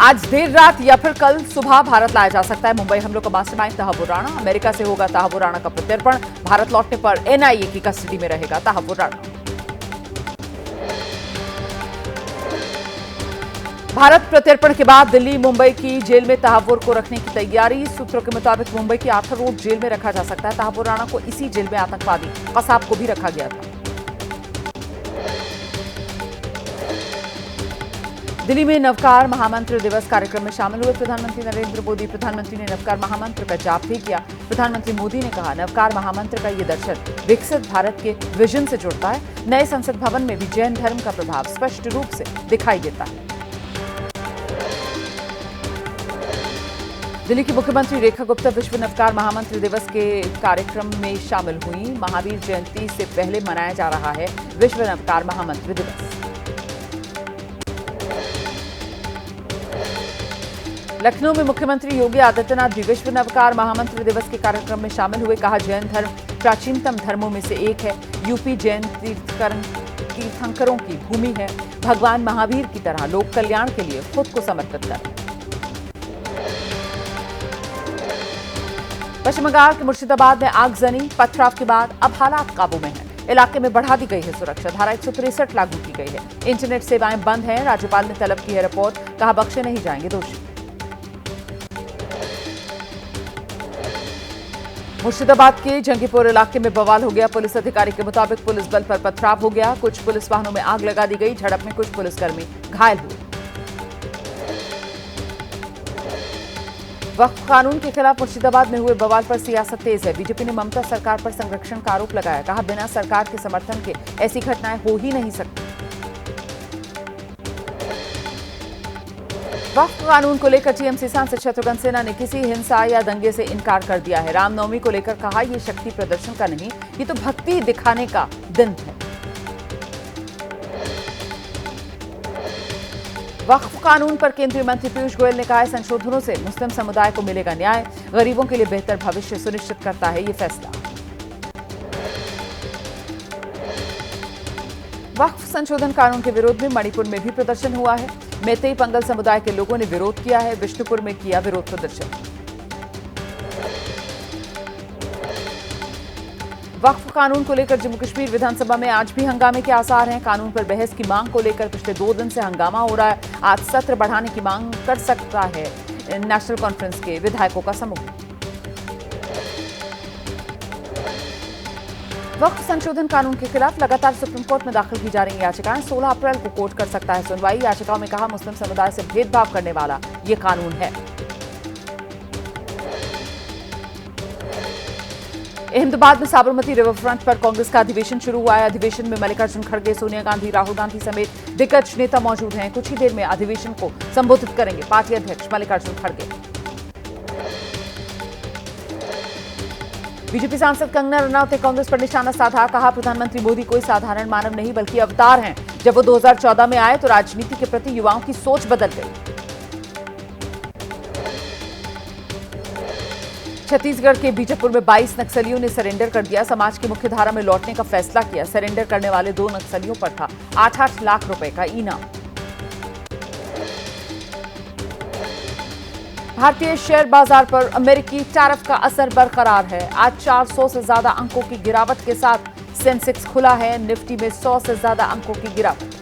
आज देर रात या फिर कल सुबह भारत लाया जा सकता है मुंबई हमलों का मास्टरमाइंड तहव्वुर राणा। अमेरिका से होगा तहव्वुर राणा का प्रत्यर्पण। भारत लौटने पर एनआईए की कस्टडी में रहेगा तहव्वुर राणा। भारत प्रत्यर्पण के बाद दिल्ली मुंबई की जेल में तहव्वुर को रखने की तैयारी। सूत्रों के मुताबिक मुंबई की आर्थर रोड जेल में रखा जा सकता है। तहव्वुर राणा को इसी जेल में आतंकवादी कसाब को भी रखा गया था। दिल्ली में नवकार महामंत्र दिवस कार्यक्रम में शामिल हुए प्रधानमंत्री नरेंद्र मोदी। प्रधानमंत्री ने नवकार महामंत्र का जाप भी किया। प्रधानमंत्री मोदी ने कहा, नवकार महामंत्र का ये दर्शन विकसित भारत के विजन से जुड़ता है। नए संसद भवन में भी जैन धर्म का प्रभाव स्पष्ट रूप से दिखाई देता है। दिल्ली की मुख्यमंत्री रेखा गुप्ता विश्व नवकार महामंत्र दिवस के कार्यक्रम में शामिल हुई। महावीर जयंती से पहले मनाया जा रहा है विश्व नवकार महामंत्र दिवस। लखनऊ में मुख्यमंत्री योगी आदित्यनाथ भी विश्व नवकार महामंत्र दिवस के कार्यक्रम में शामिल हुए। कहा, जैन धर्म प्राचीनतम धर्मों में से एक है। यूपी जैन तीर्थंकरों की भूमि है। भगवान महावीर की तरह लोक कल्याण के लिए खुद को समर्पित करें। पश्चिम बंगाल के मुर्शिदाबाद में आगजनी, पथराव के बाद अब हालात काबू में हैं। इलाके में बढ़ा दी गई है सुरक्षा। धारा 163 लागू की गई है। इंटरनेट सेवाएं बंद हैं। राज्यपाल ने तलब की है रिपोर्ट। कहा, बख्शे नहीं जाएंगे दोषी। मुर्शिदाबाद के जंगीपुर इलाके में बवाल हो गया। पुलिस अधिकारी के मुताबिक पुलिस बल पर पथराव हो गया। कुछ पुलिस वाहनों में आग लगा दी गई। झड़प में कुछ पुलिसकर्मी घायल हुए। वक्फ कानून के खिलाफ मुर्शिदाबाद में हुए बवाल पर सियासत तेज है। बीजेपी ने ममता सरकार पर संरक्षण का आरोप लगाया। कहा, बिना सरकार के समर्थन के ऐसी घटनाएं हो ही नहीं सकती। वक्फ कानून को लेकर टीएमसी सांसद शत्रुघ्न सिन्हा ने किसी हिंसा या दंगे से इनकार कर दिया है। रामनवमी को लेकर कहा, यह शक्ति प्रदर्शन का नहीं, ये तो भक्ति दिखाने का दिन है। वक्फ कानून पर केंद्रीय मंत्री पीयूष गोयल ने कहा है, संशोधनों से मुस्लिम समुदाय को मिलेगा न्याय। गरीबों के लिए बेहतर भविष्य सुनिश्चित करता है ये फैसला। वक्फ संशोधन कानून के विरोध में मणिपुर में भी प्रदर्शन हुआ है। मैतेई पंगल समुदाय के लोगों ने विरोध किया है। विष्णुपुर में किया विरोध प्रदर्शन। वक्फ कानून को लेकर जम्मू कश्मीर विधानसभा में आज भी हंगामे के आसार हैं। कानून पर बहस की मांग को लेकर पिछले 2 दिन से हंगामा हो रहा है। आज सत्र बढ़ाने की मांग कर सकता है नेशनल कॉन्फ्रेंस के विधायकों का समूह। वक्फ संशोधन कानून के खिलाफ लगातार सुप्रीम कोर्ट में दाखिल की जा रही याचिकाएं 16 अप्रैल को कोर्ट कर सकता है सुनवाई। याचिकाओं में कहा, मुस्लिम समुदाय से भेदभाव करने वाला ये कानून है। अहमदाबाद में साबरमती रिवर फ्रंट पर कांग्रेस का अधिवेशन शुरू हुआ है। अधिवेशन में मल्लिकार्जुन खड़गे, सोनिया गांधी, राहुल गांधी समेत दिग्गज नेता मौजूद हैं। कुछ ही देर में अधिवेशन को संबोधित करेंगे पार्टी अध्यक्ष मल्लिकार्जुन खड़गे। बीजेपी सांसद कंगना रनौत ने कांग्रेस पर निशाना साधा। कहा, प्रधानमंत्री मोदी कोई साधारण मानव नहीं बल्कि अवतार हैं। जब वो 2014 में आए तो राजनीति के प्रति युवाओं की सोच बदल गई। छत्तीसगढ़ के बीजापुर में 22 नक्सलियों ने सरेंडर कर दिया। समाज की मुख्य धारा में लौटने का फैसला किया। सरेंडर करने वाले 2 नक्सलियों पर था 8-8 लाख रुपए का इनाम। भारतीय शेयर बाजार पर अमेरिकी टैरिफ का असर बरकरार है। आज 400 से ज्यादा अंकों की गिरावट के साथ सेंसेक्स खुला है। निफ्टी में 100 से ज्यादा अंकों की गिरावट।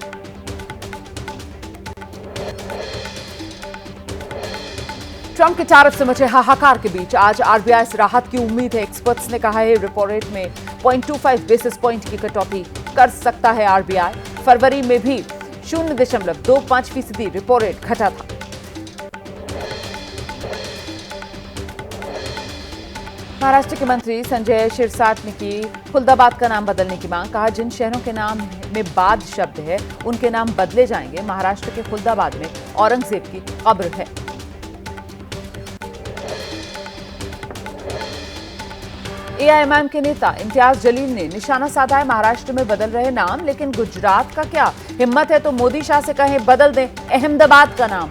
ट्रंप के टैरिफ से मचे हाहाकार के बीच आज आरबीआई से राहत की उम्मीद है। एक्सपर्ट्स ने कहा है, रेपो रेट में 0.25 बेसिस पॉइंट की कटौती कर सकता है आरबीआई। फरवरी में भी 0.25% रेपो रेट घटा था। महाराष्ट्र के मंत्री संजय शिरसाट ने की खुलदाबाद का नाम बदलने की मांग। कहा, जिन शहरों के नाम में बाद शब्द है उनके नाम बदले जाएंगे। महाराष्ट्र के खुलदाबाद में औरंगजेब की कब्र है। एआईएमआईएम के नेता इम्तियाज जलील ने निशाना साधा है। महाराष्ट्र में बदल रहे नाम, लेकिन गुजरात का क्या? हिम्मत है तो मोदी शाह से कहें बदल दें अहमदाबाद का नाम।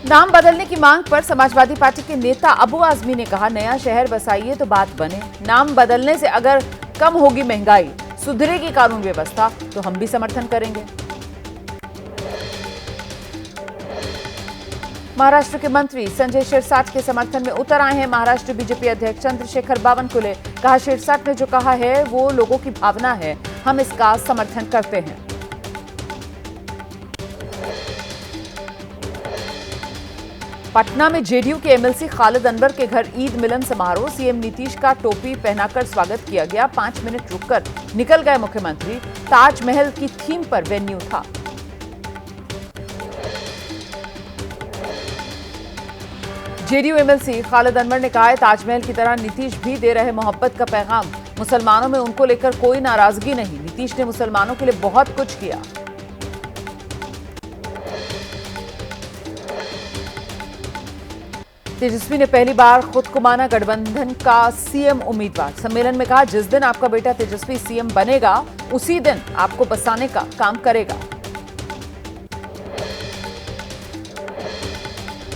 नाम बदलने की मांग पर समाजवादी पार्टी के नेता अबू आजमी ने कहा, नया शहर बसाइए तो बात बने। नाम बदलने से अगर कम होगी महंगाई, सुधरेगी कानून व्यवस्था तो हम भी समर्थन करेंगे। महाराष्ट्र के मंत्री संजय शिरसाट के समर्थन में उतर आए हैं महाराष्ट्र बीजेपी अध्यक्ष चंद्रशेखर बावनकुले। कहा, शिरसाट ने जो कहा है वो लोगों की भावना है, हम इसका समर्थन करते हैं। पटना में जेडीयू के एमएलसी खालिद अनवर के घर ईद मिलन समारोह, सीएम नीतीश का टोपी पहनाकर स्वागत किया गया। 5 मिनट रुककर निकल गए मुख्यमंत्री। ताजमहल की थीम पर वेन्यू था। जेडीयू एमएलसी खालिद अनवर ने कहा है, ताजमहल की तरह नीतीश भी दे रहे मोहब्बत का पैगाम। मुसलमानों में उनको लेकर कोई नाराजगी नहीं। नीतीश ने मुसलमानों के लिए बहुत कुछ किया। तेजस्वी ने पहली बार खुद को माना गठबंधन का सीएम उम्मीदवार। सम्मेलन में कहा, जिस दिन आपका बेटा तेजस्वी सीएम बनेगा उसी दिन आपको बसाने का काम करेगा।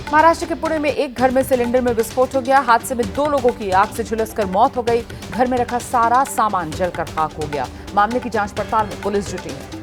महाराष्ट्र के पुणे में एक घर में सिलेंडर में विस्फोट हो गया। हादसे में 2 लोगों की आग से झुलसकर मौत हो गई। घर में रखा सारा सामान जलकर खाक हो गया। मामले की जांच पड़ताल में पुलिस जुटी है।